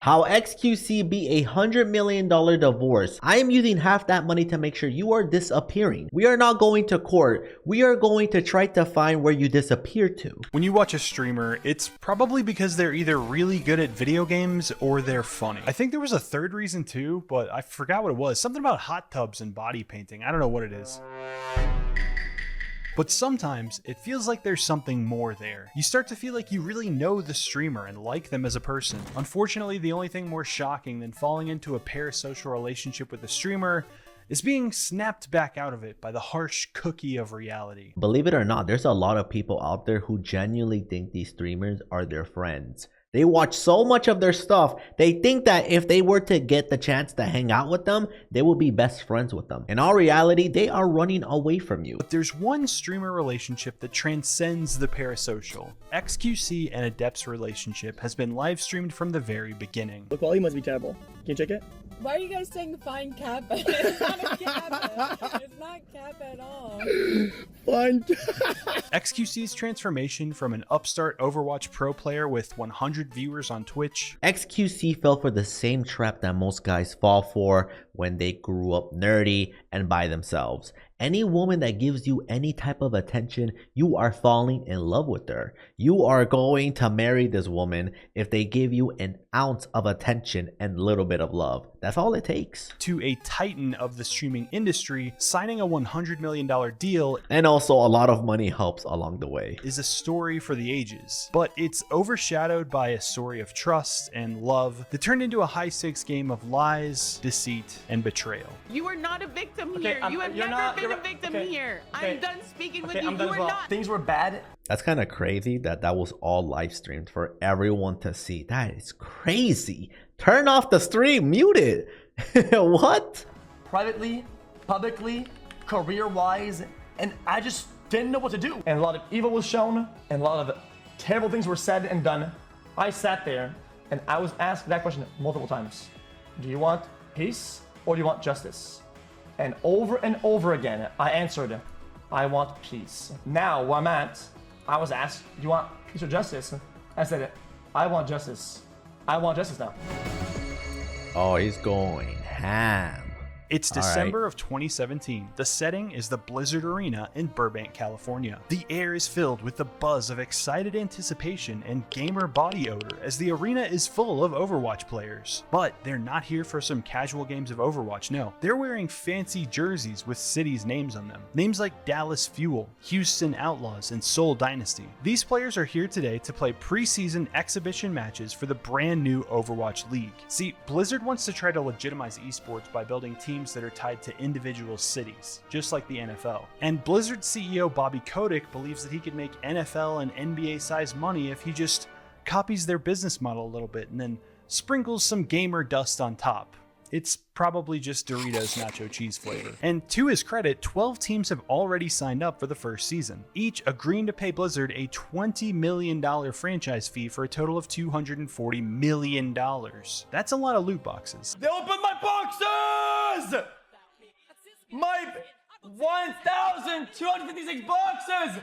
How xQc beat $100 million divorce. I am using half that money to make sure you are disappearing. We are not going to court. We are going to try to find where you disappeared to. When you watch a streamer, it's probably because they're either really good at video games or they're funny. I think there was a third reason too, but I forgot what it was. Something about hot tubs and body painting. I don't know what it is. But sometimes it feels like there's something more there. You start to feel like you really know the streamer and like them as a person. Unfortunately, the only thing more shocking than falling into a parasocial relationship with a streamer is being snapped back out of it by the harsh cookie of reality. Believe it or not, there's a lot of people out there who genuinely think these streamers are their friends. They watch so much of their stuff, they think that if they were to get the chance to hang out with them, they will be best friends with them. In all reality, they are running away from you. But there's one streamer relationship that transcends the parasocial. xQc and Adept's relationship has been live streamed from the very beginning. The quality must be terrible. Can you check it? Why are you guys saying fine cap? It's not a cap. It's not cap at all. Fine. xQc's transformation from an upstart Overwatch pro player with 100 viewers on Twitch. xQc fell for the same trap that most guys fall for when they grew up nerdy and by themselves. Any woman that gives you any type of attention, you are falling in love with her. You are going to marry this woman if they give you an ounce of attention and a little bit of love. That's all it takes. To a titan of the streaming industry, signing a $100 million deal, and also a lot of money helps along the way, is a story for the ages. But it's overshadowed by a story of trust and love that turned into a high-stakes game of lies, deceit, and betrayal. You are not a victim here. You have never been a victim here. I'm done speaking with you. I'm done You as are well. not. Things were bad. That's kind of crazy that that was all live streamed for everyone to see. That is crazy. Turn off the stream, mute it. What? Privately, publicly, career-wise, and I just didn't know what to do. And a lot of evil was shown, and a lot of terrible things were said and done. I sat there, and I was asked that question multiple times. Do you want peace, or do you want justice? And over again, I answered, I want peace. Now, where I'm at, I was asked, do you want peace or justice? I said, I want justice. I want justice now. Oh, he's going ham. It's December of 2017. The setting is the Blizzard Arena in Burbank, California. The air is filled with the buzz of excited anticipation and gamer body odor as the arena is full of Overwatch players. But they're not here for some casual games of Overwatch, no. They're wearing fancy jerseys with cities' names on them. Names like Dallas Fuel, Houston Outlaws, and Seoul Dynasty. These players are here today to play preseason exhibition matches for the brand new Overwatch League. See, Blizzard wants to try to legitimize esports by building teams that are tied to individual cities, just like the NFL. And Blizzard CEO Bobby Kotick believes that he could make NFL and NBA size money if he just copies their business model a little bit and then sprinkles some gamer dust on top. It's probably just Doritos nacho cheese flavor. And to his credit, 12 teams have already signed up for the first season, each agreeing to pay Blizzard a $20 million franchise fee for a total of $240 million. That's a lot of loot boxes. They opened my boxes! My 1,256 boxes!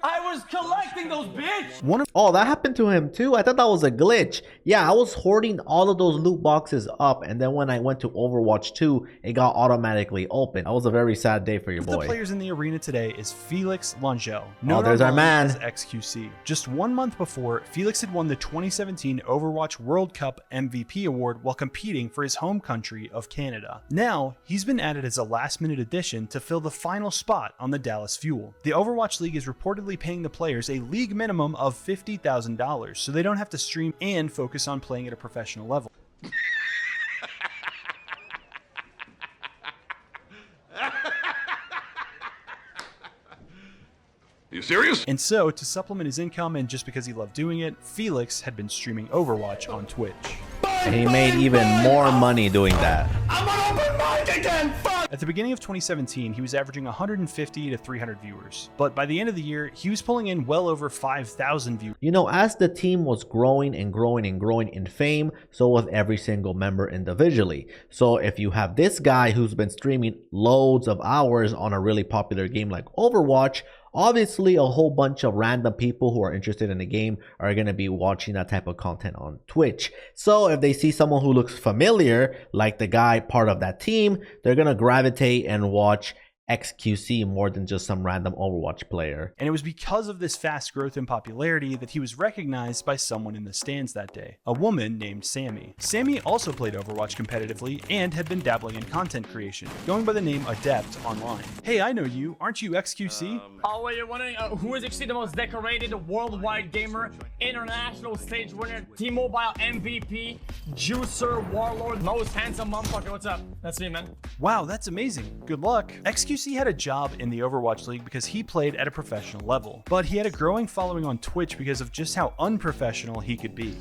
I was collecting those, bitch! Oh, that happened to him too? I thought that was a glitch. Yeah, I was hoarding all of those loot boxes up, and then when I went to Overwatch 2, it got automatically open. That was a very sad day for your boy. The players in the arena today is Felix Langell. Oh, there's our man. As xQc. Just 1 month before, Felix had won the 2017 Overwatch World Cup MVP award while competing for his home country of Canada. Now, he's been added as a last-minute addition to fill the final spot on the Dallas Fuel. The Overwatch League is reportedly paying the players a league minimum of $50,000 so they don't have to stream and focus on playing at a professional level. Are you serious? And so, to supplement his income and just because he loved doing it, Felix had been streaming Overwatch on Twitch. And he made even more money doing that. I'm gonna open mine again! Fuck! At the beginning of 2017, he was averaging 150 to 300 viewers. But by the end of the year, he was pulling in well over 5,000 viewers. You know, as the team was growing and growing and growing in fame, so was every single member individually. So if you have this guy who's been streaming loads of hours on a really popular game like Overwatch, Obviously, a whole bunch of random people who are interested in the game are going to be watching that type of content on Twitch. So if they see someone who looks familiar, like the guy part of that team, they're going to gravitate and watch xQc more than just some random Overwatch player. And it was because of this fast growth in popularity that he was recognized by someone in the stands that day, a woman named Sammy. Sammy also played Overwatch competitively and had been dabbling in content creation, going by the name Adept online. Hey, I know you, aren't you xQc? Oh, wait, you're wondering who is actually the most decorated worldwide gamer, international stage winner, T-Mobile MVP, juicer, warlord, most handsome motherfucker? What's up? That's me, man. Wow, that's amazing. Good luck. xQc had a job in the Overwatch League because he played at a professional level, but he had a growing following on Twitch because of just how unprofessional he could be.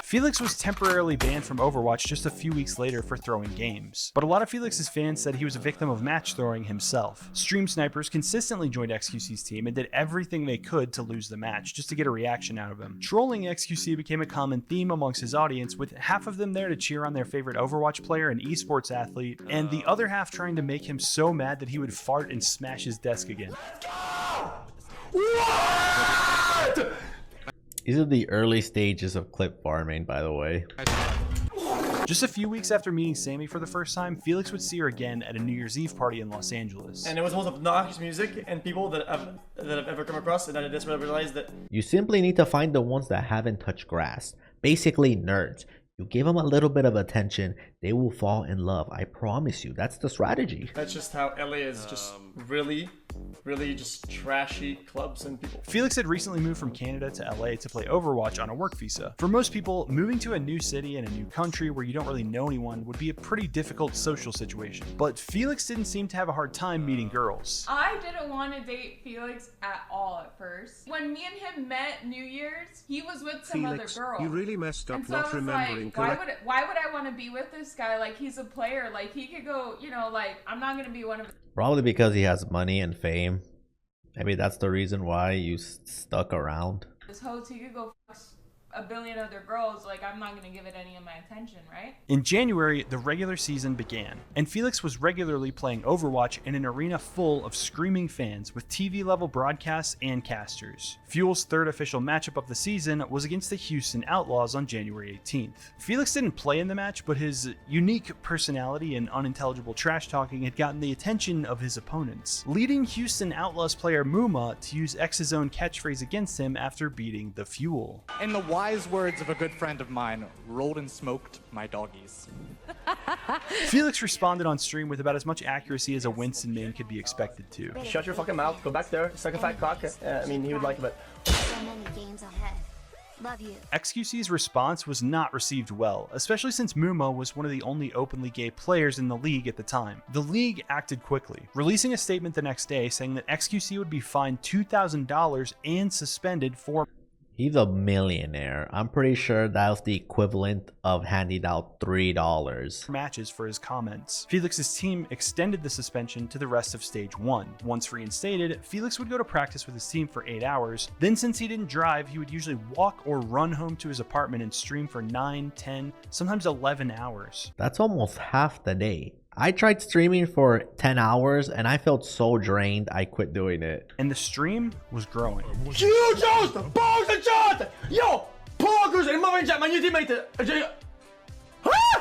Felix was temporarily banned from Overwatch just a few weeks later for throwing games, but a lot of Felix's fans said he was a victim of match throwing himself. Stream snipers consistently joined xQc's team and did everything they could to lose the match just to get a reaction out of him. Trolling xQc became a common theme amongst his audience, with half of them there to cheer on their favorite Overwatch player and esports athlete, and the other half trying to make him so mad that he would fart and smash his desk again. What? These are the early stages of clip farming, by the way. Just a few weeks after meeting Sammy for the first time, Felix would see her again at a New Year's Eve party in Los Angeles. And it was the most obnoxious music and people that I've ever come across, and I just realized that You simply need to find the ones that haven't touched grass. Basically, nerds. You give them a little bit of attention, they will fall in love. I promise you, that's the strategy. that's just how LA is, just really just trashy clubs and people. Felix had recently moved from Canada to LA to play Overwatch on a work visa. For most people, moving to a new city and a new country where you don't really know anyone would be a pretty difficult social situation. But Felix didn't seem to have a hard time meeting girls. I didn't want to date Felix at all at first. When me and him met New Year's, he was with some Felix, other girl. you really messed up And so not I was remembering like, why would I want to be with this guy? Like, he's a player. Like, he could go, you know, like, I'm not going to be one of Probably because he has money and fame. Maybe that's the reason why you stuck around. his hoes. He could go fuck a billion other girls. Like, I'm not going to give it any of my attention, right? In January, the regular season began, and Felix was regularly playing Overwatch in an arena full of screaming fans with TV-level broadcasts and casters. Fuel's third official matchup of the season was against the Houston Outlaws on January 18th. Felix didn't play in the match, but his unique personality and unintelligible trash-talking had gotten the attention of his opponents, leading Houston Outlaws player Muma to use X's own catchphrase against him after beating the Fuel. In the wise words of a good friend of mine, rolled and smoked my doggies. Felix responded on stream with about as much accuracy as a Winston main could be expected to. Shut your fucking mouth, go back there, suck a fat cock. I mean, he would like it, but So many games ahead. Love you. xQc's response was not received well, especially since Muma was one of the only openly gay players in the league at the time. The league acted quickly, releasing a statement the next day saying that xQc would be fined $2,000 and suspended for He's a millionaire. I'm pretty sure that's the equivalent of handing out $3. matches for his comments. Felix's team extended the suspension to the rest of Stage 1. Once reinstated, Felix would go to practice with his team for 8 hours. Then, since he didn't drive, he would usually walk or run home to his apartment and stream for 9, 10, sometimes 11 hours. That's almost half the day. I tried streaming for 10 hours and I felt so drained I quit doing it. And the stream was growing. huge host, balls and shot. Yo, poggers and mother chat, my new teammate.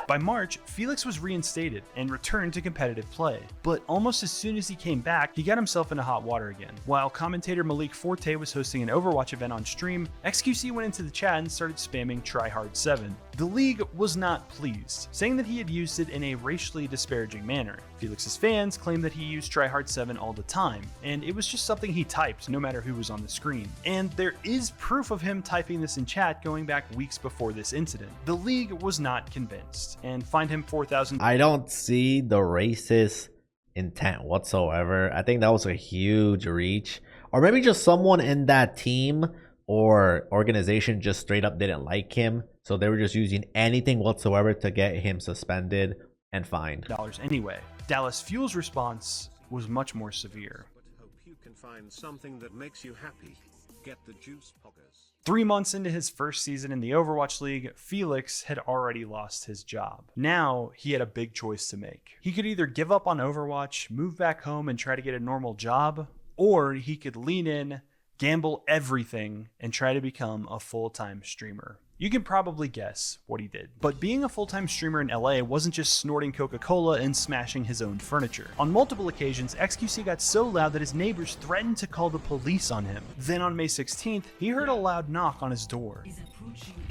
By March, Felix was reinstated and returned to competitive play. But almost as soon as he came back, he got himself into hot water again. While commentator Malik Forte was hosting an Overwatch event on stream, xQc went into the chat and started spamming tryhard7. The league was not pleased, saying that he had used it in a racially disparaging manner. Felix's fans claimed that he used tryhard7 all the time, and it was just something he typed no matter who was on the screen. And there is proof of him typing this in chat going back weeks before this incident. The league was not convinced and fined him $4,000. I don't see the racist intent whatsoever. I think that was a huge reach. Or maybe just someone in that team or organization just straight up didn't like him. So they were just using anything whatsoever to get him suspended and fined. Anyway. Dallas Fuel's response was much more severe. Hope you can find something that makes you happy. Get the juice poggers. 3 months into his first season in the Overwatch League, Felix had already lost his job. Now he had a big choice to make. He could either give up on Overwatch, move back home and try to get a normal job, or he could lean in, gamble everything, and try to become a full-time streamer. You can probably guess what he did. But being a full-time streamer in LA wasn't just snorting Coca-Cola and smashing his own furniture. On multiple occasions, xQc got so loud that his neighbors threatened to call the police on him. Then on May 16th, he heard a loud knock on his door.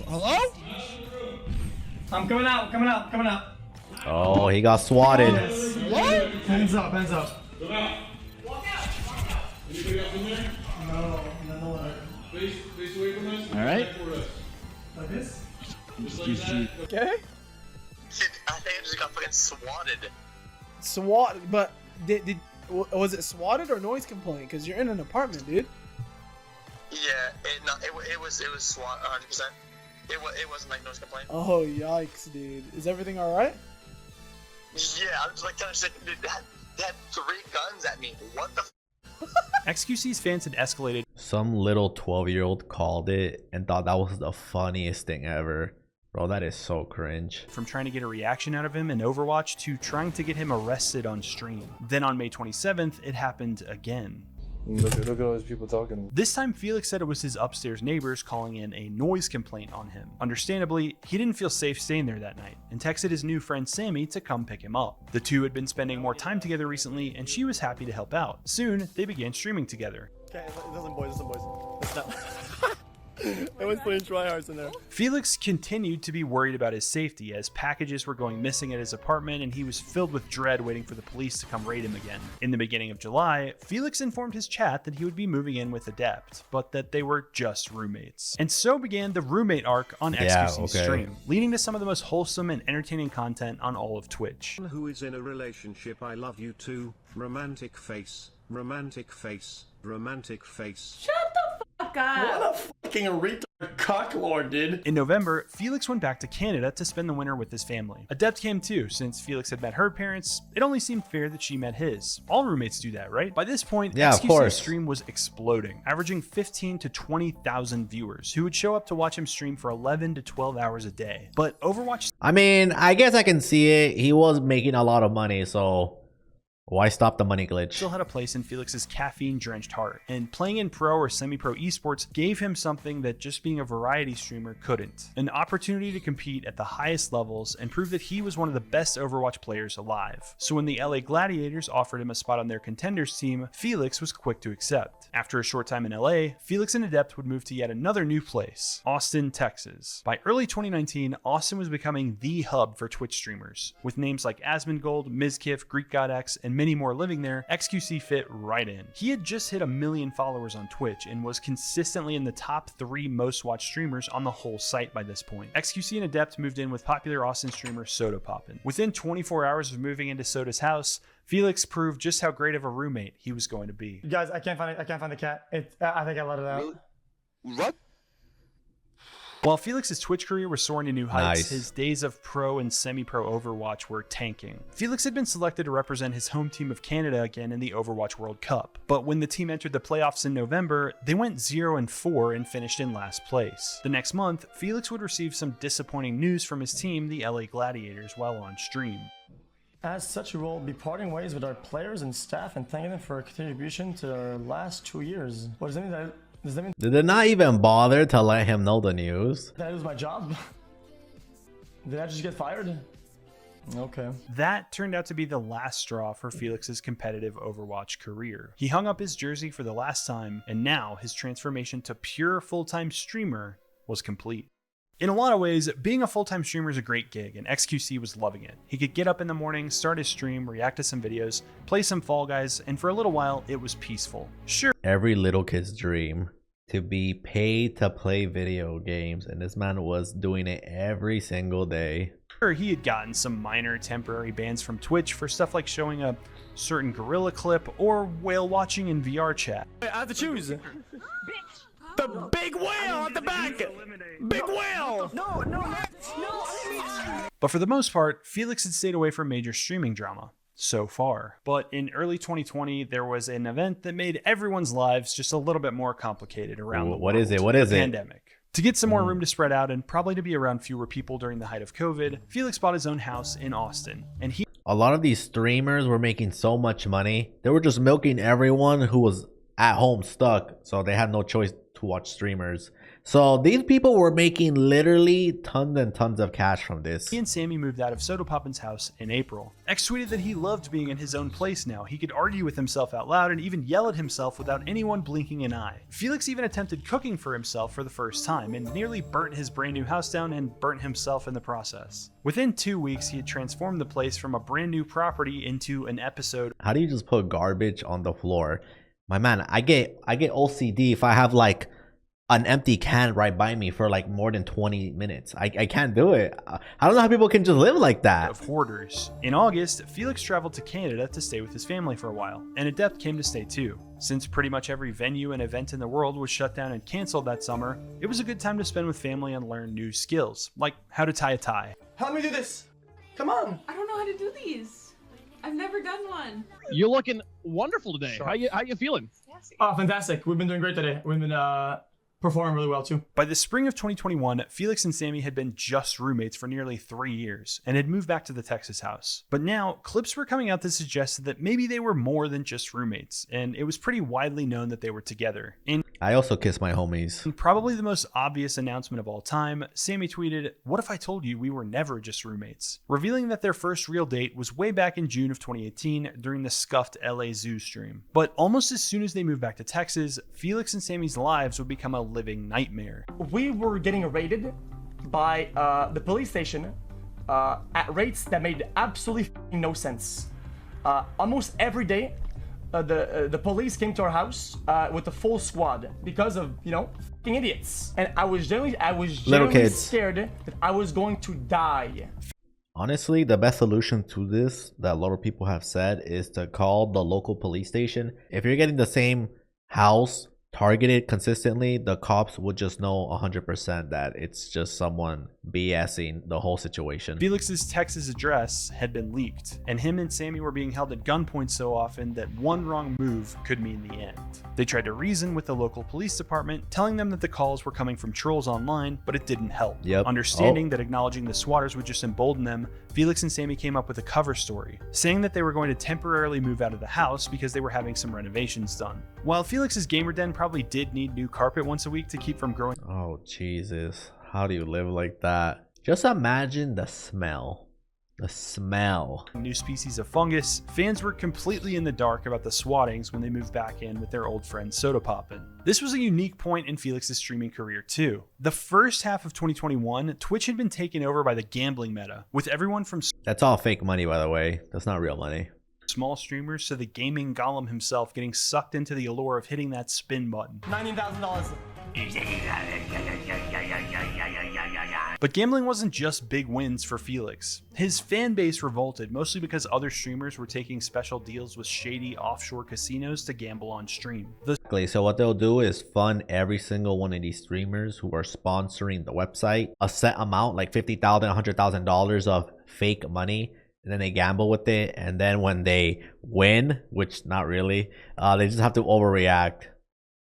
Hello? I'm coming out, coming out, coming out. Oh, he got swatted. What? Hands up, hands up. Walk out. Anybody else in there? No. Face away from us. All right. Like this? Okay. I think I just got fucking swatted. But was it swatted or noise complaint? Because you're in an apartment, dude. Yeah, it was SWAT 100%. It wasn't like noise complaint. Oh yikes, dude! Is everything all right? Yeah, I'm just like kind of sick. Dude, they had 3 guns at me. What the? xQc's fans had escalated. Some little 12-year-old called it and thought that was the funniest thing ever. Bro, that is so cringe. From trying to get a reaction out of him in Overwatch to trying to get him arrested on stream. Then on May 27th, it happened again. Look at all these people talking. This time, Felix said it was his upstairs neighbors calling in a noise complaint on him. Understandably, he didn't feel safe staying there that night and texted his new friend Sammy to come pick him up. The two had been spending more time together recently, and she was happy to help out. Soon, they began streaming together. Okay, listen boys. Let's not. Everyone's putting tryhards in there. Felix continued to be worried about his safety as packages were going missing at his apartment and he was filled with dread waiting for the police to come raid him again. In the beginning of July, Felix informed his chat that he would be moving in with Adept, but that they were just roommates. And so began the roommate arc on xQc's stream, leading to some of the most wholesome and entertaining content on all of Twitch. Who is in a relationship? I love you too. Romantic face. Romantic face. Romantic face. Shut the fuck up. What a fucking retard cocklord, dude. In November, Felix went back to Canada to spend the winter with his family. Adept came too, since Felix had met her parents. It only seemed fair that she met his. All roommates do that, right? By this point, xQc's stream was exploding, averaging 15 to 20,000 viewers who would show up to watch him stream for 11 to 12 hours a day. But Overwatch... I mean, I guess I can see it. He was making a lot of money, so... why stop the money glitch? Still had a place in Felix's caffeine-drenched heart, and playing in pro or semi-pro esports gave him something that just being a variety streamer couldn't. An opportunity to compete at the highest levels and prove that he was one of the best Overwatch players alive. So when the LA Gladiators offered him a spot on their contenders team, Felix was quick to accept. After a short time in LA, Felix and Adept would move to yet another new place, Austin, Texas. By early 2019, Austin was becoming the hub for Twitch streamers. With names like Asmongold, Mizkif, Greek God X, and many more living there, xQc fit right in. He had just hit 1 million followers on Twitch and was consistently in the top 3 most watched streamers on the whole site by this point. xQc and Adept moved in with popular Austin streamer Soda Poppin'. Within 24 hours of moving into Soda's house, Felix proved just how great of a roommate he was going to be. You guys, I can't find the cat. I think I let it out. What? While Felix's Twitch career was soaring to new heights, his days of pro and semi-pro Overwatch were tanking. Felix had been selected to represent his home team of Canada again in the Overwatch World Cup, but when the team entered the playoffs in November, they went 0-4 and finished in last place. The next month, Felix would receive some disappointing news from his team, the LA Gladiators, while on stream. As such, we will be parting ways with our players and staff and thanking them for their contribution to our last 2 years. What does that mean? Does that mean did they not even bother to let him know the news? that was my job? Did I just get fired? Okay. That turned out to be the last straw for Felix's competitive Overwatch career. He hung up his jersey for the last time, and now his transformation to pure full-time streamer was complete. In a lot of ways, being a full-time streamer is a great gig, and xQc was loving it. He could get up in the morning, start his stream, react to some videos, play some Fall Guys, and for a little while, it was peaceful. Sure. Every little kid's dream to be paid to play video games, and this man was doing it every single day. Sure, he had gotten some minor temporary bans from Twitch for stuff like showing a certain gorilla clip or whale watching in VR chat. I have to choose. The big whale at the back! Big whale! No. But for the most part, Felix had stayed away from major streaming drama. so far. But in early 2020, there was an event that made everyone's lives just a little bit more complicated around the world. What is it? What is the it? Pandemic. To get some more room to spread out and probably to be around fewer people during the height of COVID, Felix bought his own house in Austin. And a lot of these streamers were making so much money. They were just milking everyone who was at home stuck. So they had no choice to watch streamers. So these people were making literally tons and tons of cash from this. He and Sammy moved out of Soda Poppin's house in April. X tweeted that he loved being in his own place now. He could argue with himself out loud and even yell at himself without anyone blinking an eye. Felix even attempted cooking for himself for the first time and nearly burnt his brand new house down and burnt himself in the process. Within 2 weeks, he had transformed the place from a brand new property into an episode. How do you just put garbage on the floor? My man, I get OCD if I have like an empty can right by me for like more than 20 minutes. I can't do it. I don't know how people can just live like that. Of hoarders. In August, Felix traveled to Canada to stay with his family for a while, and Adept came to stay too. Since pretty much every venue and event in the world was shut down and canceled that summer, it was a good time to spend with family and learn new skills, like how to tie a tie. Help me do this. Come on. I don't know how to do these. I've never done one. You're looking wonderful today. Sure. How you feeling? Oh, fantastic. We've been doing great today. We've been performing really well too. By the spring of 2021, Felix and Sammy had been just roommates for nearly 3 years and had moved back to the Texas house. But now, clips were coming out that suggested that maybe they were more than just roommates, and it was pretty widely known that they were together. I also kiss my homies. In probably the most obvious announcement of all time, Sammy tweeted, "What if I told you we were never just roommates?" revealing that their first real date was way back in June of 2018 during the scuffed LA Zoo stream. But almost as soon as they moved back to Texas, Felix and Sammy's lives would become a living nightmare. We were getting raided by the police station at rates that made absolutely no sense. Almost every day, the police came to our house with a full squad because of, you know, fucking idiots. And I was genuinely scared that I was going to die. Honestly, the best solution to this that a lot of people have said is to call the local police station. If you're getting the same house targeted consistently, the cops would just know 100% that it's just someone BSing the whole situation. Felix's Texas address had been leaked, and him and Sammy were being held at gunpoint so often that one wrong move could mean the end. They tried to reason with the local police department, telling them that the calls were coming from trolls online, but it didn't help. Understanding that acknowledging the swatters would just embolden them, Felix and Sammy came up with a cover story, saying that they were going to temporarily move out of the house because they were having some renovations done. While Felix's gamer den probably did need new carpet once a week to keep from growing. Oh, Jesus. How do you live like that? Just imagine the smell. The smell. New species of fungus. Fans were completely in the dark about the swattings when they moved back in with their old friend Soda Poppin. This was a unique point in Felix's streaming career too. The first half of 2021, Twitch had been taken over by the gambling meta, with everyone from— That's all fake money, by the way. That's not real money. Small streamers to the gaming golem himself getting sucked into the allure of hitting that spin button. $19,000. But gambling wasn't just big wins for Felix. His fan base revolted, mostly because other streamers were taking special deals with shady offshore casinos to gamble on stream. So what they'll do is fund every single one of these streamers who are sponsoring the website a set amount, like $50,000, $100,000 of fake money. And then they gamble with it, and then when they win, which not really, they just have to overreact.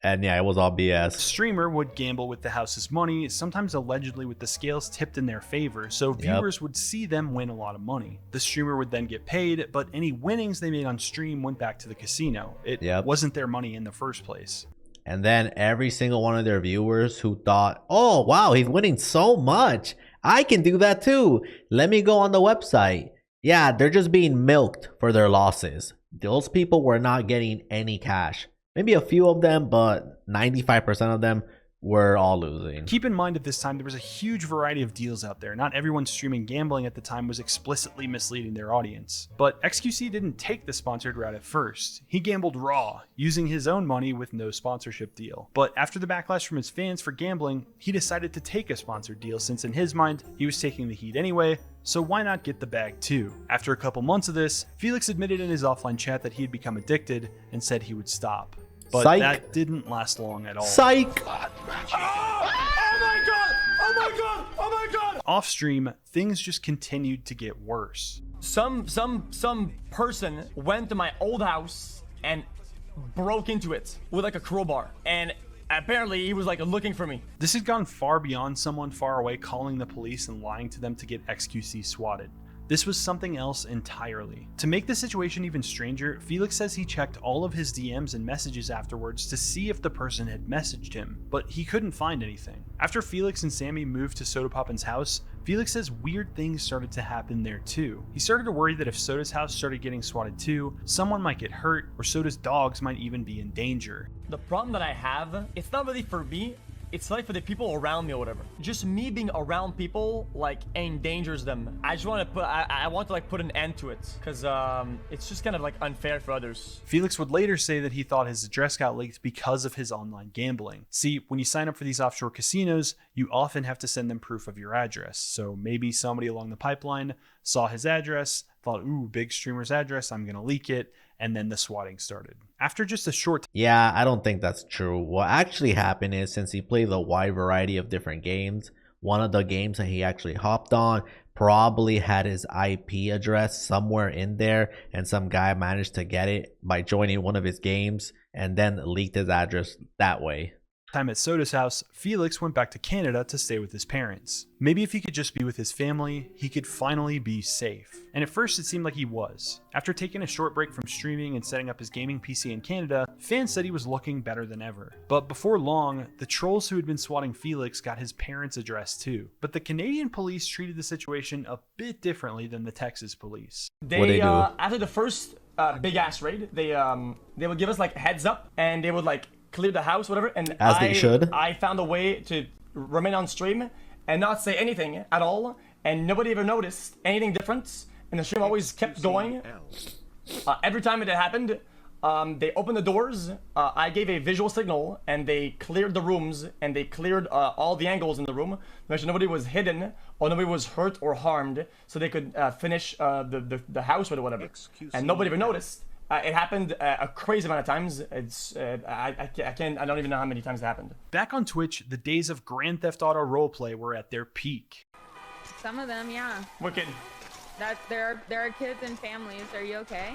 And yeah, it was all BS. The streamer would gamble with the house's money, sometimes allegedly with the scales tipped in their favor, so viewers would see them win a lot of money. The streamer would then get paid, but any winnings they made on stream went back to the casino. It wasn't their money in the first place. And then every single one of their viewers who thought, oh wow, he's winning so much, I can do that too, let me go on the website. Yeah, they're just being milked for their losses. Those people were not getting any cash. Maybe a few of them, but 95% of them were all losing. Keep in mind at this time, there was a huge variety of deals out there. Not everyone streaming gambling at the time was explicitly misleading their audience. But xQc didn't take the sponsored route at first. He gambled raw, using his own money with no sponsorship deal. But after the backlash from his fans for gambling, he decided to take a sponsored deal since in his mind, he was taking the heat anyway, so why not get the bag too? After a couple months of this, Felix admitted in his offline chat that he had become addicted and said he would stop. But that didn't last long at all. Psych! Oh my god! Oh my god! Oh my god! Off stream, things just continued to get worse. Some person went to my old house and broke into it with like a crowbar, and apparently he was like looking for me. This had gone far beyond someone far away calling the police and lying to them to get xQc swatted. This was something else entirely. To make the situation even stranger, Felix says he checked all of his DMs and messages afterwards to see if the person had messaged him, but he couldn't find anything. After Felix and Sammy moved to Soda Poppin's house, Felix says weird things started to happen there too. He started to worry that if Soda's house started getting swatted too, someone might get hurt, or Soda's dogs might even be in danger. The problem that I have, it's not really for me, it's like for the people around me or whatever. Just me being around people like endangers them. I just want to I want to like put an end to it, because it's just kind of like unfair for others. Felix would later say that he thought his address got leaked because of his online gambling. See, when you sign up for these offshore casinos, you often have to send them proof of your address. So maybe somebody along the pipeline saw his address, thought, ooh, big streamer's address, I'm gonna leak it, and then the swatting started. After just a short Yeah, I don't think that's true. What actually happened is, since he played a wide variety of different games, one of the games that he actually hopped on probably had his IP address somewhere in there, and some guy managed to get it by joining one of his games and then leaked his address that way. time at Soda's house, Felix went back to Canada to stay with his parents. Maybe if he could just be with his family, he could finally be safe. And at first it seemed like he was. After taking a short break from streaming and setting up his gaming PC in Canada, fans said he was looking better than ever. But before long, the trolls who had been swatting Felix got his parents' address too. But the Canadian police treated the situation a bit differently than the Texas police. They after the first big ass raid, they would give us like heads up, and they would like clear the house, whatever. And they should. I found a way to remain on stream and not say anything at all, and nobody ever noticed anything different. And the stream always kept going. Every time it happened, they opened the doors. I gave a visual signal, and they cleared the rooms, and they cleared all the angles in the room. Make sure nobody was hidden or nobody was hurt or harmed, so they could finish the house or whatever. And nobody even noticed. It happened a crazy amount of times. It's I don't even know how many times it happened. Back on Twitch, the days of Grand Theft Auto roleplay were at their peak. Some of them, yeah. Wicked. There are kids and families. Are you okay?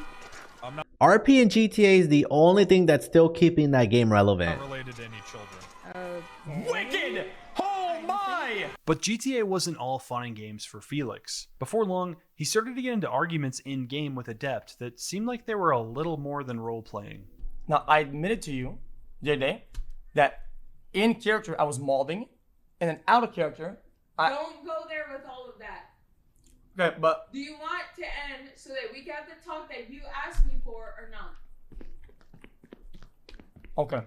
I'm not RP and GTA is the only thing that's still keeping that game relevant. related to any children. Okay. Wicked! Oh my! But GTA wasn't all fun and games for Felix. Before long, he started to get into arguments in-game with Adept that seemed like they were a little more than role-playing. Now, I admitted to you the other day that in character I was molding, and then out of character Don't go there with all of that. Okay, but Do you want to end so that we get the talk that you asked me for or not? okay.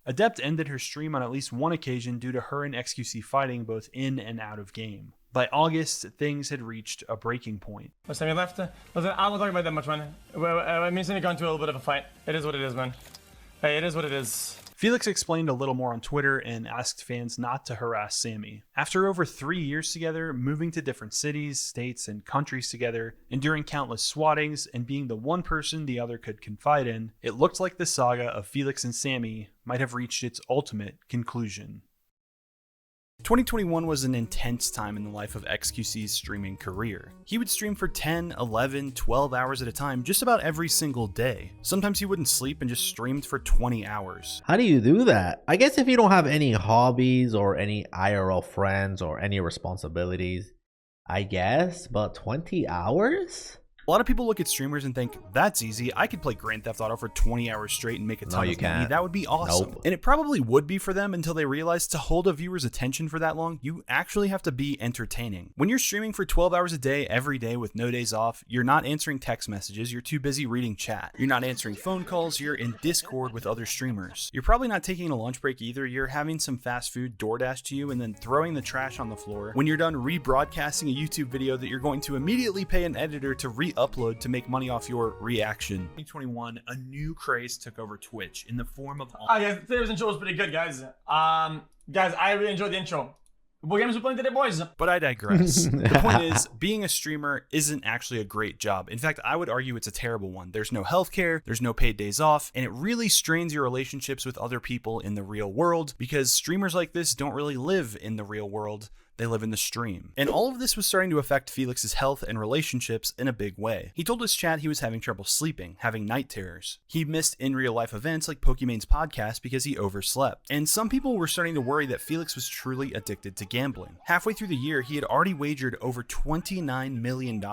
Adept ended her stream on at least one occasion due to her and xQc fighting both in and out of game. By August, things had reached a breaking point. What's Sammy left? Listen, I won't talk about that much, man. Well, me and Sammy got into a little bit of a fight. It is what it is, man. Hey, it is what it is. Felix explained a little more on Twitter and asked fans not to harass Sammy. After over 3 years together, moving to different cities, states, and countries together, enduring countless swattings, and being the one person the other could confide in, it looked like the saga of Felix and Sammy might have reached its ultimate conclusion. 2021 was an intense time in the life of xQc's streaming career. He would stream for 10, 11, 12 hours at a time just about every single day. Sometimes he wouldn't sleep and just streamed for 20 hours. How do you do that? I guess if you don't have any hobbies or any IRL friends or any responsibilities, I guess, but 20 hours? A lot of people look at streamers and think, that's easy, I could play Grand Theft Auto for 20 hours straight and make a ton of money. That would be awesome. Nope. And it probably would be for them until they realize to hold a viewer's attention for that long, you actually have to be entertaining. When you're streaming for 12 hours a day, every day with no days off, you're not answering text messages, you're too busy reading chat. You're not answering phone calls, you're in Discord with other streamers. You're probably not taking a lunch break either, you're having some fast food DoorDash to you and then throwing the trash on the floor. When you're done rebroadcasting a YouTube video that you're going to immediately pay an editor to re-upload to make money off your reaction. 2021, a new craze took over Twitch in the form of... Yeah, today's intro was pretty good, guys. Guys, I really enjoyed the intro. What games we playing today, boys? But I digress. The point is, being a streamer isn't actually a great job. In fact, I would argue it's a terrible one. There's no healthcare, there's no paid days off, and it really strains your relationships with other people in the real world because streamers like this don't really live in the real world. they live in the stream. And all of this was starting to affect Felix's health and relationships in a big way. He told his chat he was having trouble sleeping, having night terrors. He missed in real life events like Pokemon's podcast because he overslept. And some people were starting to worry that Felix was truly addicted to gambling. Halfway through the year, he had already wagered over $29 million.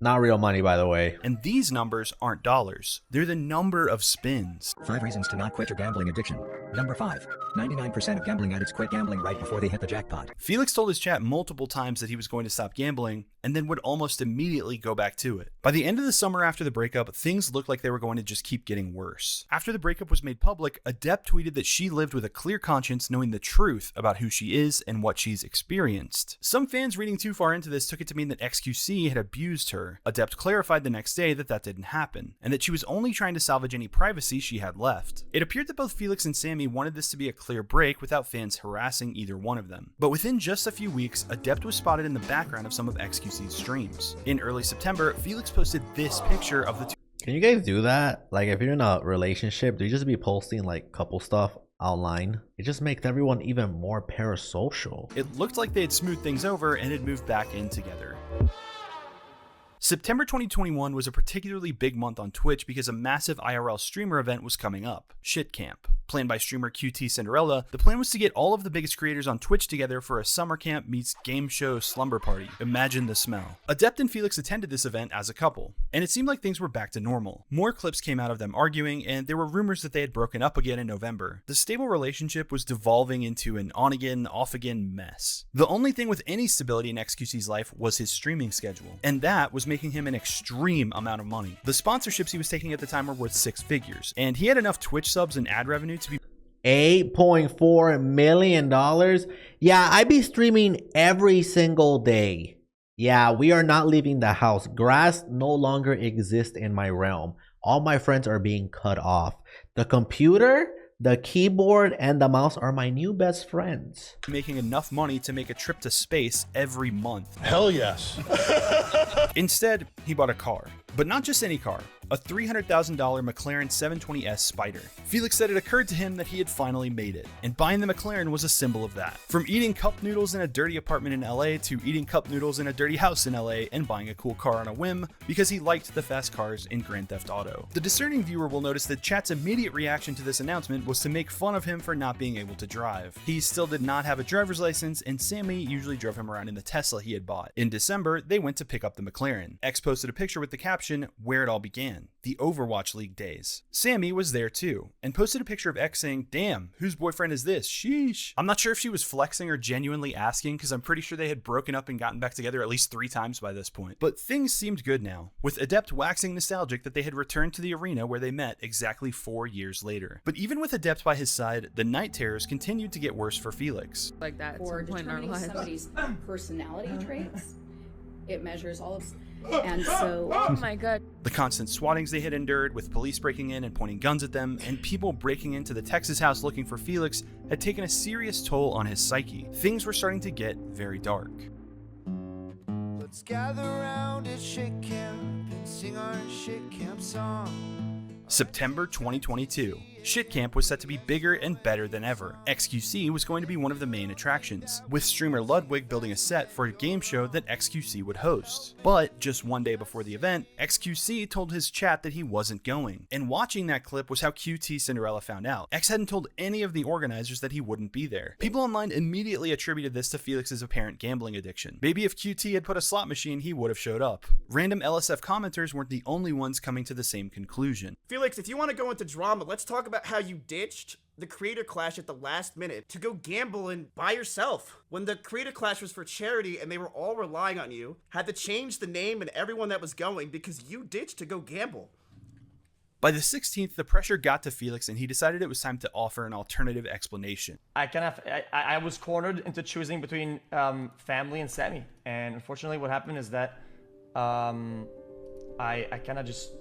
Not real money, by the way. And these numbers aren't dollars. They're the number of spins. 5 reasons to not quit your gambling addiction. Number 5. 99% of gambling addicts quit gambling right before they hit the jackpot. Felix told his chat multiple times that he was going to stop gambling and then would almost immediately go back to it. By the end of the summer after the breakup, things looked like they were going to just keep getting worse. After the breakup was made public, Adept tweeted that she lived with a clear conscience, knowing the truth about who she is and what she's experienced. Some fans reading too far into this took it to mean that xQc had abused her. Adept clarified the next day that that didn't happen, and that she was only trying to salvage any privacy she had left. It appeared that both Felix and Sammy wanted this to be a clear break without fans harassing either one of them. But within just a few weeks, Adept was spotted in the background of some of xQc's streams. In early September, Felix posted this picture of the two. Can you guys do that? Like, if you're in a relationship, do you just be posting like couple stuff online? It just makes everyone even more parasocial. It looked like they had smoothed things over and had moved back in together. September 2021 was a particularly big month on Twitch because a massive IRL streamer event was coming up, Shit Camp. Planned by streamer QT Cinderella, the plan was to get all of the biggest creators on Twitch together for a summer camp meets game show slumber party. Imagine the smell. Adept and Felix attended this event as a couple, and it seemed like things were back to normal. More clips came out of them arguing, and there were rumors that they had broken up again in November. The stable relationship was devolving into an on-again, off-again mess. The only thing with any stability in xQc's life was his streaming schedule, and that was making him an extreme amount of money. The sponsorships he was taking at the time were worth 6 figures, and he had enough Twitch subs and ad revenue to be $8.4 million. Yeah, I be streaming every single day. Yeah, we are not leaving the house. Grass no longer exists in my realm. All my friends are being cut off. The computer, the keyboard, and the mouse are my new best friends. Making enough money to make a trip to space every month. Hell yes. Instead, he bought a car. But not just any car, a $300,000 McLaren 720S Spider. Felix said it occurred to him that he had finally made it, and buying the McLaren was a symbol of that. From eating cup noodles in a dirty apartment in LA to eating cup noodles in a dirty house in LA and buying a cool car on a whim because he liked the fast cars in Grand Theft Auto. The discerning viewer will notice that chat's immediate reaction to this announcement was to make fun of him for not being able to drive. He still did not have a driver's license, and Sammy usually drove him around in the Tesla he had bought. In December, they went to pick up the McLaren. X posted a picture with the caption, "Where it all began, the Overwatch League days." Sammy was there too, and posted a picture of X saying, "Damn, whose boyfriend is this? Sheesh." I'm not sure if she was flexing or genuinely asking, because I'm pretty sure they had broken up and gotten back together at least 3 times by this point. But things seemed good now, with Adept waxing nostalgic that they had returned to the arena where they met exactly 4 years later. But even with Adept by his side, the night terrors continued to get worse for Felix. Like that For at some point in our determining lives. somebody's personality traits, it measures all of. And so, oh my god. The constant swattings they had endured, with police breaking in and pointing guns at them, and people breaking into the Texas house looking for Felix, had taken a serious toll on his psyche. Things were starting to get very dark. Let's gather around at shit camp and sing our shit camp song. September 2022. Shit Camp was set to be bigger and better than ever. xQc was going to be one of the main attractions, with streamer Ludwig building a set for a game show that xQc would host. But just one day before the event, xQc told his chat that he wasn't going. And watching that clip was how QT Cinderella found out. X hadn't told any of the organizers that he wouldn't be there. People online immediately attributed this to Felix's apparent gambling addiction. Maybe if QT had put a slot machine, he would have showed up. Random LSF commenters weren't the only ones coming to the same conclusion. Felix, if you want to go into drama, let's talk about how you ditched the Creator Clash at the last minute to go gambling by yourself. When the Creator Clash was for charity and they were all relying on you, had to change the name and everyone that was going because you ditched to go gamble. By the 16th, the pressure got to Felix and he decided it was time to offer an alternative explanation. I was cornered into choosing between family and Sammy. And unfortunately what happened is that I kind of just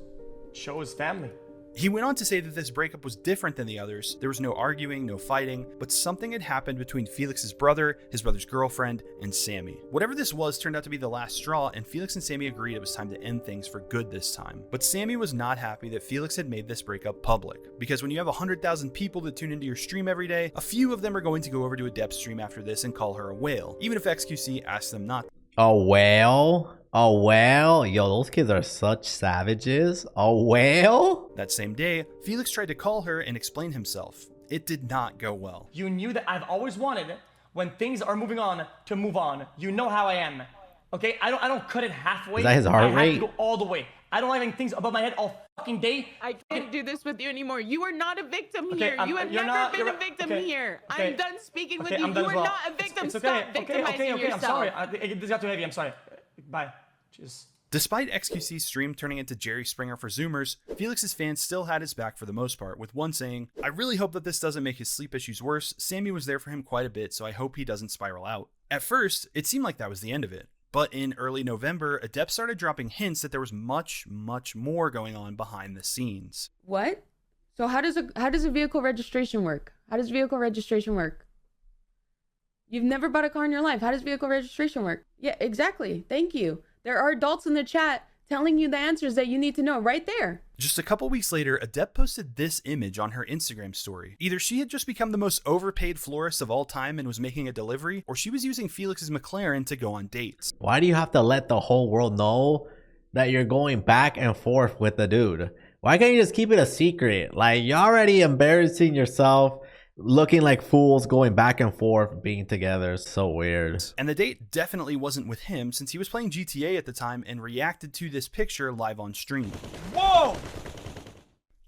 chose family. He went on to say that this breakup was different than the others. There was no arguing, no fighting, but something had happened between Felix's brother, his brother's girlfriend, and Sammy. Whatever this was turned out to be the last straw, and Felix and Sammy agreed it was time to end things for good this time. But Sammy was not happy that Felix had made this breakup public, because when you have 100,000 people that tune into your stream every day, a few of them are going to go over to Adept's stream after this and call her a whale, even if xQc asks them not. A whale? A whale? Yo, those kids are such savages. A whale? That same day, Felix tried to call her and explain himself. It did not go well. You knew that I've always wanted, when things are moving on, to move on. You know how I am. Okay? I don't cut it halfway. Is that his heart I rate? have to go all the way. I don't like having things above my head all fucking day. I can't do this with you anymore. You are not a victim Okay, here. You have never been a victim here. okay. I'm done speaking with Okay, you. I'm done You as are well. not a victim. It's okay. Stop victimizing I'm yourself. sorry. This got too heavy. I'm sorry. Bye. Cheers. Despite xQc's stream turning into Jerry Springer for Zoomers, Felix's fans still had his back for the most part, with one saying, "I really hope that this doesn't make his sleep issues worse. Sammy was there for him quite a bit, so I hope he doesn't spiral out." At first, it seemed like that was the end of it. But in early November, Adept started dropping hints that there was much, much more going on behind the scenes. What? So how does a vehicle registration work? How does vehicle registration work? You've never bought a car in your life. How does vehicle registration work? Yeah, exactly. Thank you. There are adults in the chat telling you the answers that you need to know right there. Just a couple weeks later, Adept posted this image on her Instagram story. Either she had just become the most overpaid florist of all time and was making a delivery, or she was using Felix's McLaren to go on dates. Why do you have to let the whole world know that you're going back and forth with the dude? Why can't you just keep it a secret? Like, you're already embarrassing yourself, looking like fools, going back and forth, being together. So weird. And the date definitely wasn't with him, since he was playing GTA at the time and reacted to this picture live on stream. Whoa!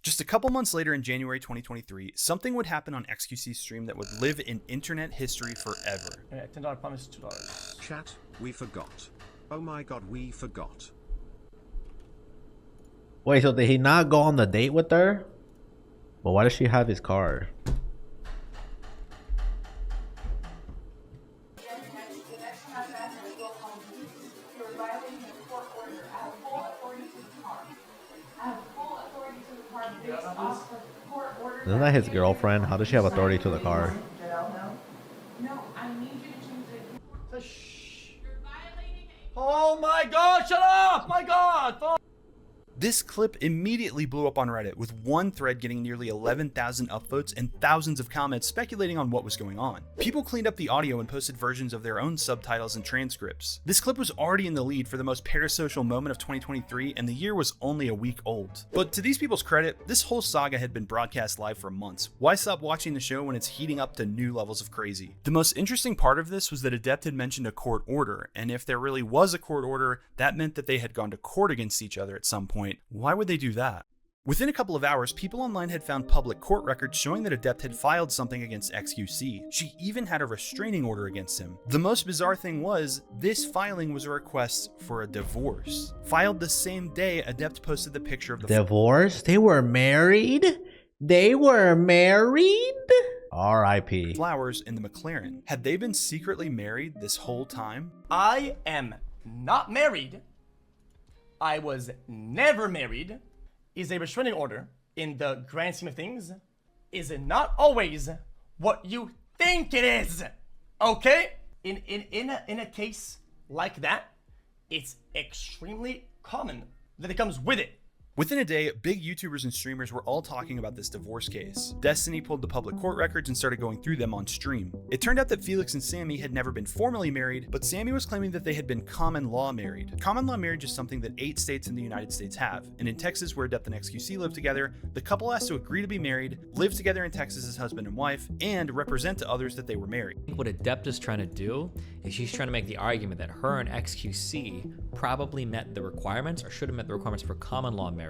Just a couple months later in January 2023, something would happen on xQc's stream that would live in internet history forever. $10 promise, $2. Chat, we forgot. Oh my god, we forgot. Wait, so did he not go on the date with her? Well, why does she have his card? Isn't that his girlfriend? How does she have authority to the car? No, I need you to change it. Shh. Oh my god, shut up! My god! Fuck. This clip immediately blew up on Reddit, with one thread getting nearly 11,000 upvotes and thousands of comments speculating on what was going on. People cleaned up the audio and posted versions of their own subtitles and transcripts. This clip was already in the lead for the most parasocial moment of 2023, and the year was only a week old. But to these people's credit, this whole saga had been broadcast live for months. Why stop watching the show when it's heating up to new levels of crazy? The most interesting part of this was that Adept had mentioned a court order, and if there really was a court order, that meant that they had gone to court against each other at some point. Why would they do that? Within a couple of hours, people online had found public court records showing that Adept had filed something against xQc. She even had a restraining order against him. The most bizarre thing was, this filing was a request for a divorce. Filed the same day, Adept posted the picture of the divorce? They were married? They were married? R.I.P. flowers in the McLaren. Had they been secretly married this whole time? I am not married. I was never married. Is a restraining order, in the grand scheme of things, is not always what you think it is. Okay? In a case like that, it's extremely common that it comes with it. Within a day, big YouTubers and streamers were all talking about this divorce case. Destiny pulled the public court records and started going through them on stream. It turned out that Felix and Sammy had never been formally married, but Sammy was claiming that they had been common law married. Common law marriage is something that 8 states in the United States have, and in Texas, where Adept and xQc live together, the couple has to agree to be married, live together in Texas as husband and wife, and represent to others that they were married. What Adept is trying to do is she's trying to make the argument that her and xQc probably met the requirements, or should have met the requirements for common law marriage.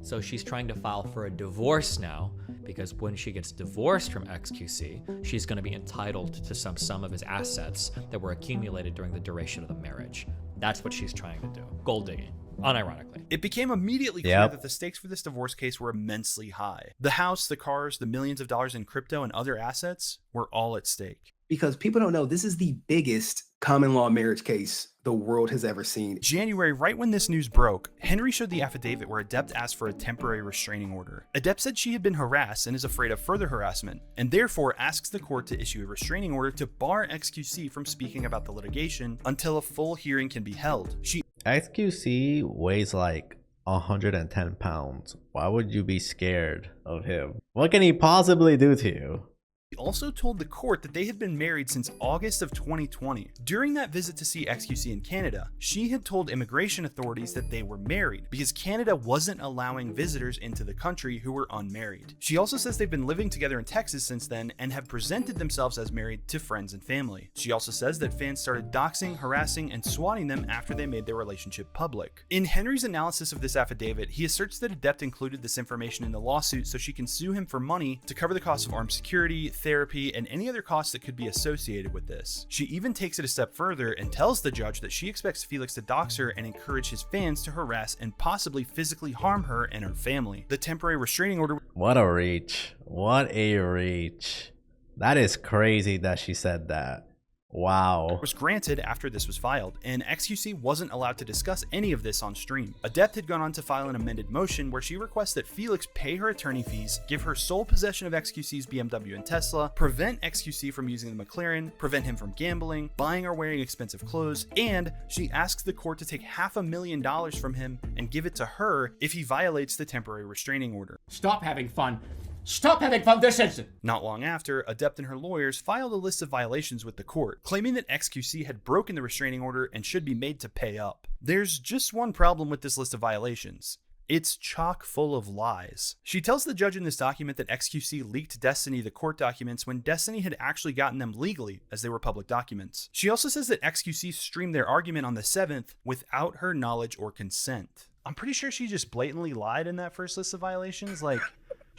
So she's trying to file for a divorce now, because when she gets divorced from xQc, she's going to be entitled to some sum of his assets that were accumulated during the duration of the marriage. That's what she's trying to do. Gold digging. Unironically. It became immediately clear that the stakes for this divorce case were immensely high. The house, the cars, the millions of dollars in crypto and other assets were all at stake. Because people don't know, this is the biggest common law marriage case the world has ever seen. January, right when this news broke, Henry showed the affidavit where Adept asked for a temporary restraining order. Adept said she had been harassed and is afraid of further harassment, and therefore asks the court to issue a restraining order to bar xQc from speaking about the litigation until a full hearing can be held. xQc weighs like 110 pounds. Why would you be scared of him? What can he possibly do to you? He also told the court that they had been married since August of 2020. During that visit to see xQc in Canada, she had told immigration authorities that they were married because Canada wasn't allowing visitors into the country who were unmarried. She also says they've been living together in Texas since then and have presented themselves as married to friends and family. She also says that fans started doxing, harassing, and swatting them after they made their relationship public. In Henry's analysis of this affidavit, he asserts that Adept included this information in the lawsuit so she can sue him for money to cover the cost of armed security, therapy, and any other costs that could be associated with this. She even takes it a step further and tells the judge that she expects Felix to dox her and encourage his fans to harass and possibly physically harm her and her family. The temporary restraining order— What a reach. What a reach. That is crazy that she said that. Wow. Was granted after this was filed, and xQc wasn't allowed to discuss any of this on stream. Adept had gone on to file an amended motion where she requests that Felix pay her attorney fees, give her sole possession of xQc's BMW and Tesla, prevent xQc from using the McLaren, prevent him from gambling, buying or wearing expensive clothes, and she asks the court to take $500,000 from him and give it to her if he violates the temporary restraining order. Stop having fun. Stop having fun this instant! Not long after, Adept and her lawyers filed a list of violations with the court, claiming that xQc had broken the restraining order and should be made to pay up. There's just one problem with this list of violations. It's chock full of lies. She tells the judge in this document that xQc leaked Destiny the court documents when Destiny had actually gotten them legally, as they were public documents. She also says that xQc streamed their argument on the 7th without her knowledge or consent. I'm pretty sure she just blatantly lied in that first list of violations. Like,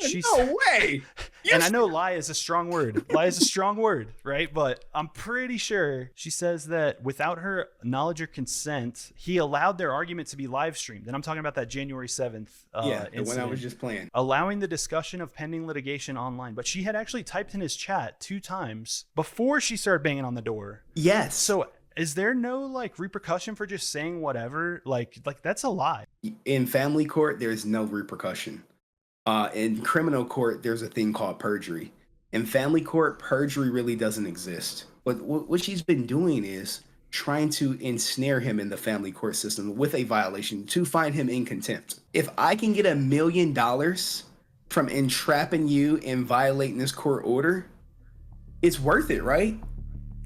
no way! And I know lie is a strong word. Lie is a strong word, right? But I'm pretty sure she says that without her knowledge or consent, he allowed their argument to be live streamed. And I'm talking about that January 7th the one I was just playing. Allowing the discussion of pending litigation online. But she had actually typed in his chat 2 times before she started banging on the door. Yes. So is there no like repercussion for just saying whatever? Like that's a lie. In family court, there's no repercussion. In criminal court, there's a thing called perjury. In family court, perjury really doesn't exist. But what she's been doing is trying to ensnare him in the family court system with a violation to find him in contempt. If I can get $1 million from entrapping you and violating this court order, it's worth it, right?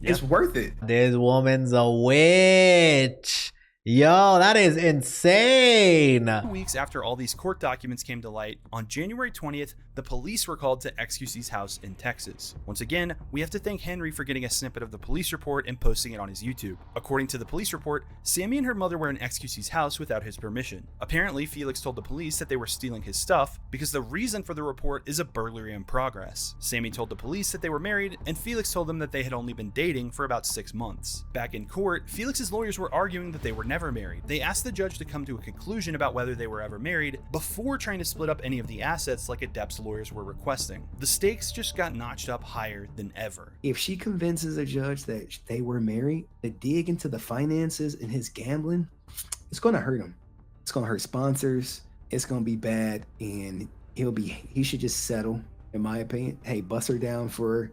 Yep. It's worth it. This woman's a witch. Yo, that is insane. Weeks after all these court documents came to light, on January 20th, the police were called to xQc's house in Texas. Once again, we have to thank Henry for getting a snippet of the police report and posting it on his YouTube. According to the police report, Sammy and her mother were in xQc's house without his permission. Apparently, Felix told the police that they were stealing his stuff because the reason for the report is a burglary in progress. Sammy told the police that they were married, and Felix told them that they had only been dating for about 6 months. Back in court, Felix's lawyers were arguing that they were never married. They asked the judge to come to a conclusion about whether they were ever married before trying to split up any of the assets like Adept's lawyers were requesting. The stakes just got notched up higher than ever. If she convinces a judge that they were married, to dig into the finances and his gambling, it's going to hurt him. It's going to hurt sponsors. It's going to be bad, and he should just settle, in my opinion. Hey, bust her down for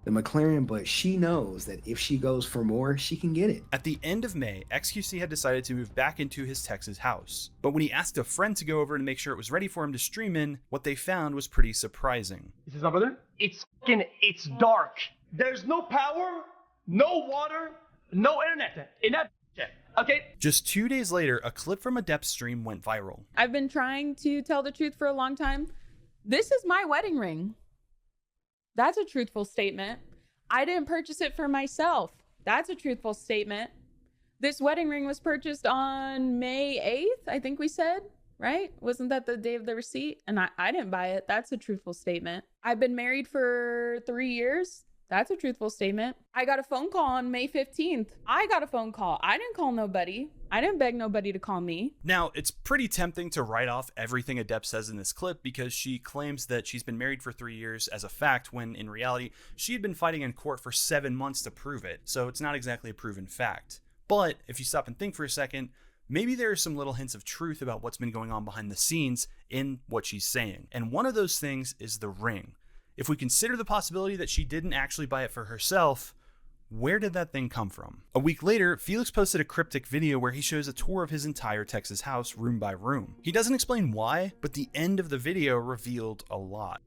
the McLaren, but she knows that if she goes for more, she can get it. At the end of May, xQc had decided to move back into his Texas house. But when he asked a friend to go over to make sure it was ready for him to stream in, what they found was pretty surprising. This is my brother? It's dark. There's no power, no water, no internet. Okay? Just 2 days later, a clip from Adept's stream went viral. I've been trying to tell the truth for a long time. This is my wedding ring. That's a truthful statement. I didn't purchase it for myself. That's a truthful statement. This wedding ring was purchased on May 8th, I think we said, right? Wasn't that the day of the receipt? And I didn't buy it. That's a truthful statement. I've been married for 3 years. That's a truthful statement. I got a phone call on May 15th. I got a phone call. I didn't call nobody. I didn't beg nobody to call me. Now, it's pretty tempting to write off everything Adept says in this clip because she claims that she's been married for 3 years as a fact, when in reality, she had been fighting in court for 7 months to prove it. So it's not exactly a proven fact. But if you stop and think for a second, maybe there are some little hints of truth about what's been going on behind the scenes in what she's saying. And one of those things is the ring. If we consider the possibility that she didn't actually buy it for herself, where did that thing come from? A week later, Felix posted a cryptic video where he shows a tour of his entire Texas house room by room. He doesn't explain why, but the end of the video revealed a lot.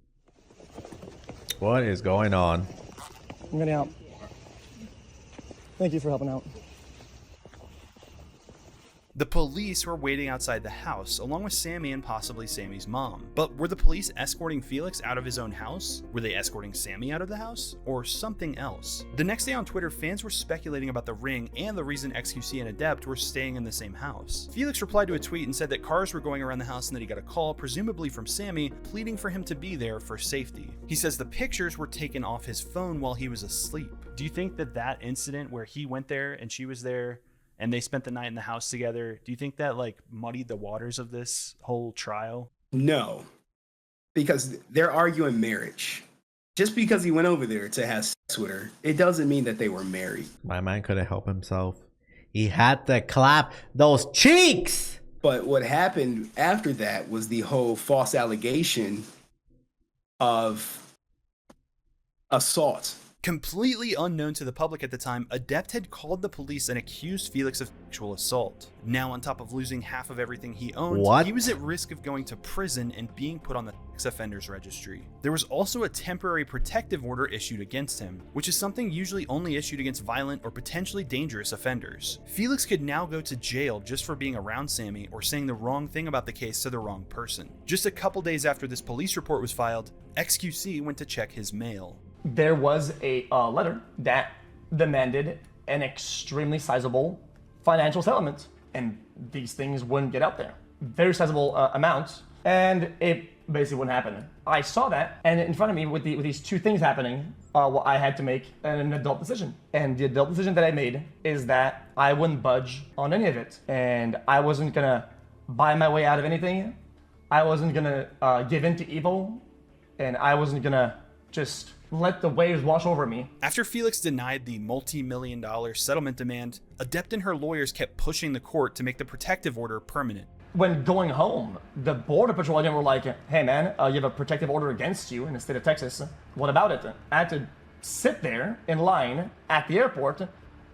What is going on? I'm getting out. Thank you for helping out. The police were waiting outside the house, along with Sammy and possibly Sammy's mom. But were the police escorting Felix out of his own house? Were they escorting Sammy out of the house? Or something else? The next day on Twitter, fans were speculating about the ring and the reason xQc and Adept were staying in the same house. Felix replied to a tweet and said that cars were going around the house and that he got a call, presumably from Sammy, pleading for him to be there for safety. He says the pictures were taken off his phone while he was asleep. Do you think that that incident where he went there and she was there and they spent the night in the house together, do you think that like muddied the waters of this whole trial? No, because they're arguing marriage. Just because he went over there to have sex with her, it doesn't mean that they were married. My man couldn't help himself. He had to clap those cheeks. But what happened after that was the whole false allegation of assault. Completely unknown to the public at the time, Adept had called the police and accused Felix of sexual assault. Now, on top of losing half of everything he owned, he was at risk of going to prison and being put on the sex offenders registry. There was also a temporary protective order issued against him, which is something usually only issued against violent or potentially dangerous offenders. Felix could now go to jail just for being around Sammy or saying the wrong thing about the case to the wrong person. Just a couple days after this police report was filed, xQc went to check his mail. There was a letter that demanded an extremely sizable financial settlement, and these things wouldn't get out there. Very sizable amounts, and it basically wouldn't happen. I saw that, and in front of me, with these two things happening, I had to make an adult decision. And the adult decision that I made is that I wouldn't budge on any of it, and I wasn't gonna buy my way out of anything. I wasn't gonna give in to evil, and I wasn't gonna just let the waves wash over me. After Felix denied the multi-million-dollar settlement demand, Adept and her lawyers kept pushing the court to make the protective order permanent. When going home, the Border Patrol agent were like, hey man, you have a protective order against you in the state of Texas. What about it? I had to sit there in line at the airport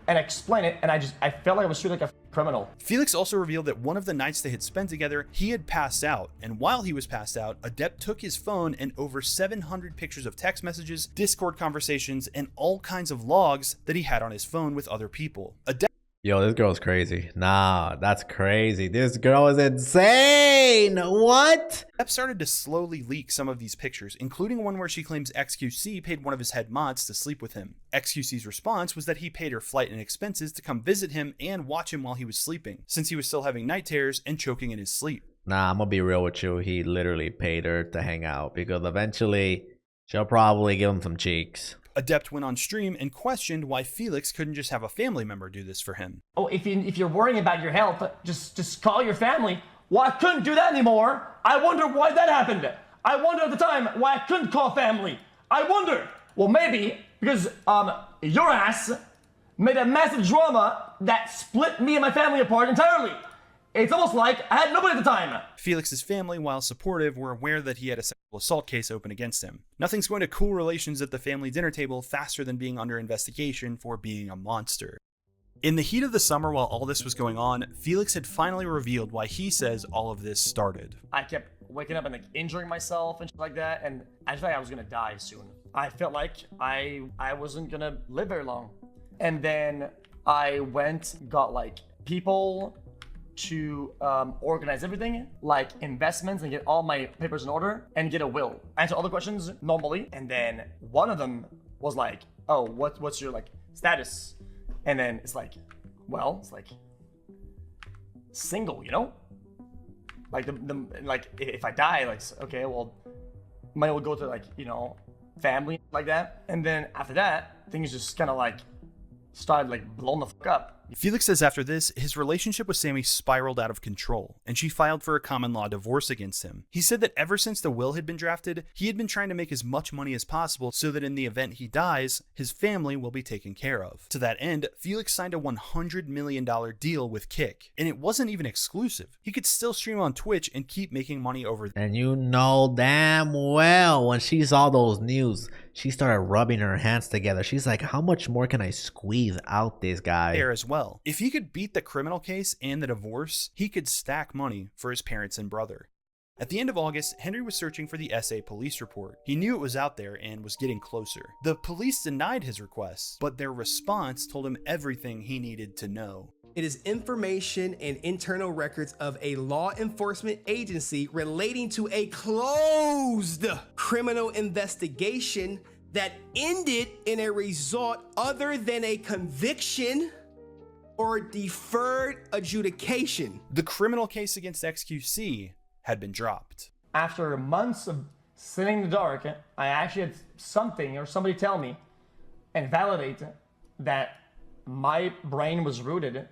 and explain it, and I felt like I was treated like a criminal. Felix also revealed that one of the nights they had spent together, he had passed out, and while he was passed out, Adept took his phone and over 700 pictures of text messages, Discord conversations, and all kinds of logs that he had on his phone with other people. Yo, this girl's crazy. Nah, that's crazy. This girl is insane. What? Adept started to slowly leak some of these pictures, including one where she claims xQc paid one of his head mods to sleep with him. xQc's response was that he paid her flight and expenses to come visit him and watch him while he was sleeping, since he was still having night terrors and choking in his sleep. Nah, I'm gonna be real with you. He literally paid her to hang out because eventually she'll probably give him some cheeks. Adept went on stream and questioned why Felix couldn't just have a family member do this for him. Oh, if you're worrying about your health, just call your family. Well, I couldn't do that anymore. I wonder why that happened. I wonder at the time why I couldn't call family. I wonder. Well, maybe because your ass made a massive drama that split me and my family apart entirely. It's almost like I had nobody at the time. Felix's family, while supportive, were aware that he had a sexual assault case open against him. Nothing's going to cool relations at the family dinner table faster than being under investigation for being a monster. In the heat of the summer while all this was going on, Felix had finally revealed why he says all of this started. I kept waking up and like injuring myself and shit like that, and I felt like I was gonna die soon. I felt like I wasn't gonna live very long. And then I got like people to organize everything, like investments, and get all my papers in order and get a will. Answer all the questions normally, and then one of them was like, "Oh, what's your like status?" And then it's like, well, it's like single, you know? Like the like if I die, like okay, well, money will go to like, you know, family like that. And then after that, things just kind of like started like blowing the fuck up. Felix says after this, his relationship with Sammy spiraled out of control, and she filed for a common law divorce against him. He said that ever since the will had been drafted, he had been trying to make as much money as possible so that in the event he dies, his family will be taken care of. To that end, Felix signed a $100 million deal with Kick, and it wasn't even exclusive. He could still stream on Twitch and keep making money over there. And you know damn well when she saw those news, she started rubbing her hands together. She's like, how much more can I squeeze out this guy? There as well. If he could beat the criminal case and the divorce, he could stack money for his parents and brother. At the end of August, Henry was searching for the SA police report. He knew it was out there and was getting closer. The police denied his request, but their response told him everything he needed to know. It is information and internal records of a law enforcement agency relating to a closed criminal investigation that ended in a result other than a conviction or deferred adjudication. The criminal case against xQc had been dropped. After months of sitting in the dark, I actually had something or somebody tell me and validate that my brain was rooted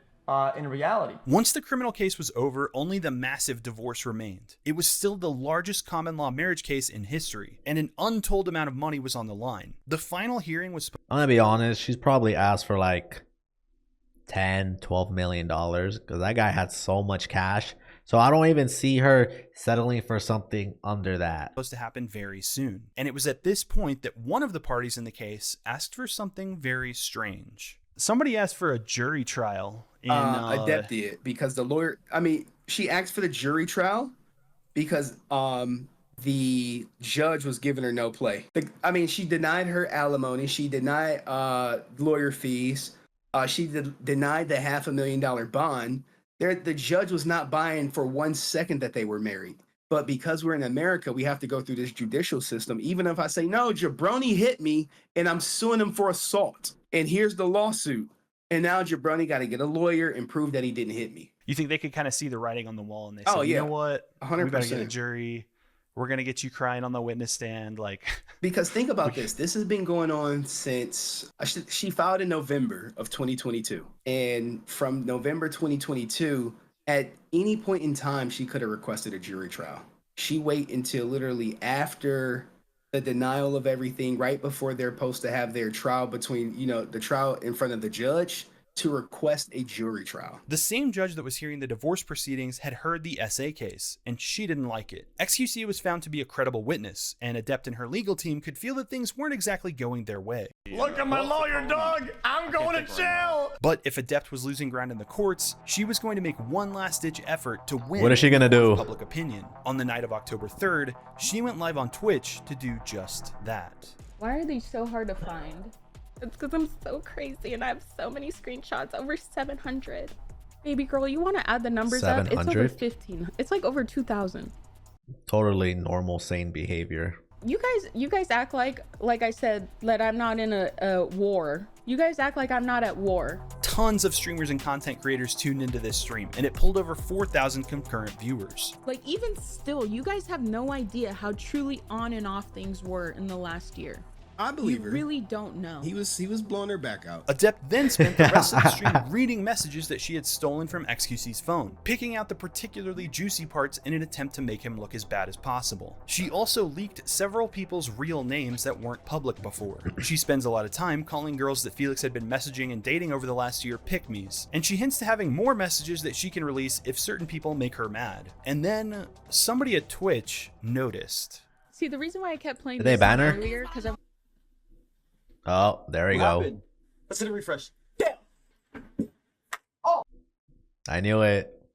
in reality. Once the criminal case was over, only the massive divorce remained. It was still the largest common law marriage case in history, and an untold amount of money was on the line. The final hearing was... I'm gonna be honest, she's probably asked for like 10, 12 million dollars because that guy had so much cash. So I don't even see her settling for something under that. Supposed to happen very soon. And it was at this point that one of the parties in the case asked for something very strange. Somebody asked for a jury trial. A deputy, because the lawyer, she asked for the jury trial because the judge was giving her no play. She denied her alimony. She denied lawyer fees. She denied the $500,000 bond. The judge was not buying for 1 second that they were married. But because we're in America, we have to go through this judicial system. Even if I say, no, Jabroni hit me and I'm suing him for assault. And here's the lawsuit. And now Jabroni got to get a lawyer and prove that he didn't hit me. You think they could kind of see the writing on the wall and they said, you know what? 100%. We got to get a jury. We're going to get you crying on the witness stand. Because think about this. This has been going on since she filed in November of 2022. And from November 2022, at any point in time, she could have requested a jury trial. She waited until literally after the denial of everything, right before they're supposed to have their trial between, the trial in front of the judge, to request a jury trial. The same judge that was hearing the divorce proceedings had heard the SA case, and she didn't like it. xQc was found to be a credible witness, and Adept and her legal team could feel that things weren't exactly going their way. Look at my lawyer, dog! I'm going to jail! But if Adept was losing ground in the courts, she was going to make one last-ditch effort to win. What is she gonna do? Public opinion. On the night of October 3rd, she went live on Twitch to do just that. Why are these so hard to find? It's because I'm so crazy and I have so many screenshots, over 700. Baby girl, you want to add the numbers up? It's over 15. It's like over 2,000. Totally normal, sane behavior. You guys act like I said, that I'm not in a war. You guys act like I'm not at war. Tons of streamers and content creators tuned into this stream, and it pulled over 4,000 concurrent viewers. Like, even still, you guys have no idea how truly on and off things were in the last year. I believe her. You really don't know. He was blowing her back out. Adept then spent the rest of the stream reading messages that she had stolen from xQc's phone, picking out the particularly juicy parts in an attempt to make him look as bad as possible. She also leaked several people's real names that weren't public before. She spends a lot of time calling girls that Felix had been messaging and dating over the last year pick-me's, and she hints to having more messages that she can release if certain people make her mad. And then somebody at Twitch noticed. See, the reason why I kept playing Did they ban her? earlier, because I'm... Oh, there we go. Let's hit a refresh. I knew it.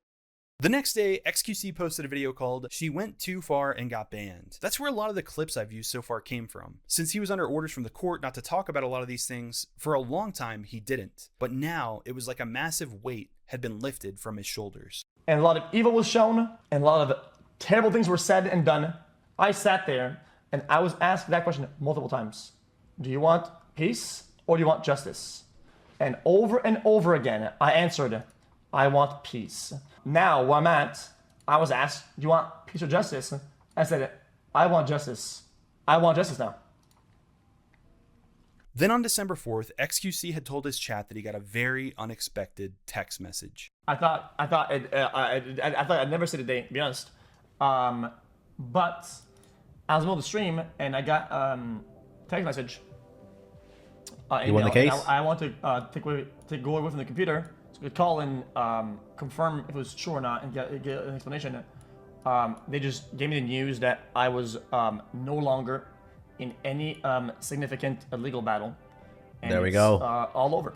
The next day, xQc posted a video called "She Went Too Far and Got Banned." That's where a lot of the clips I've used so far came from. Since he was under orders from the court not to talk about a lot of these things, for a long time he didn't. But now, it was like a massive weight had been lifted from his shoulders. And a lot of evil was shown, and a lot of terrible things were said and done. I sat there, and I was asked that question multiple times. Do you want peace or do you want justice? And over again, I answered, I want peace. Now, where I'm at, I was asked, do you want peace or justice? I said, I want justice. I want justice now. Then on December 4th, xQc had told his chat that he got a very unexpected text message. I thought I'd never say the date, to be honest. But I was in the middle of the stream and I got text message. You won the case? I want to go away from the computer so I could call and confirm if it was true or not and get an explanation. They just gave me the news that I was no longer in any significant legal battle. And there we go. All over.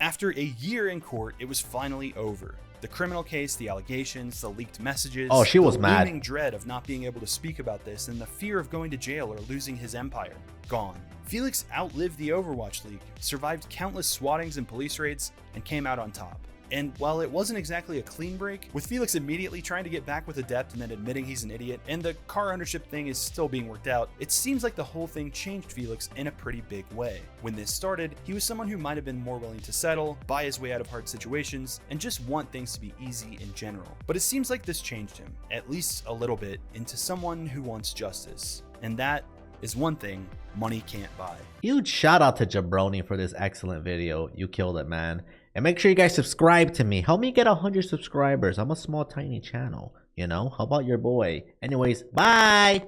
After a year in court, it was finally over. The criminal case, the allegations, the leaked messages. Oh, she was mad. The looming dread of not being able to speak about this and the fear of going to jail or losing his empire. Gone. Felix outlived the Overwatch League, survived countless swattings and police raids, and came out on top. And while it wasn't exactly a clean break, with Felix immediately trying to get back with Adept and then admitting he's an idiot, and the car ownership thing is still being worked out, it seems like the whole thing changed Felix in a pretty big way. When this started, he was someone who might have been more willing to settle, buy his way out of hard situations, and just want things to be easy in general. But it seems like this changed him, at least a little bit, into someone who wants justice. And that is one thing money can't buy. Huge shout out to Jabroni for this excellent video. You killed it, man. And make sure you guys subscribe to me. Help me get 100 subscribers. I'm a small, tiny channel, you know? How about your boy? Anyways, bye!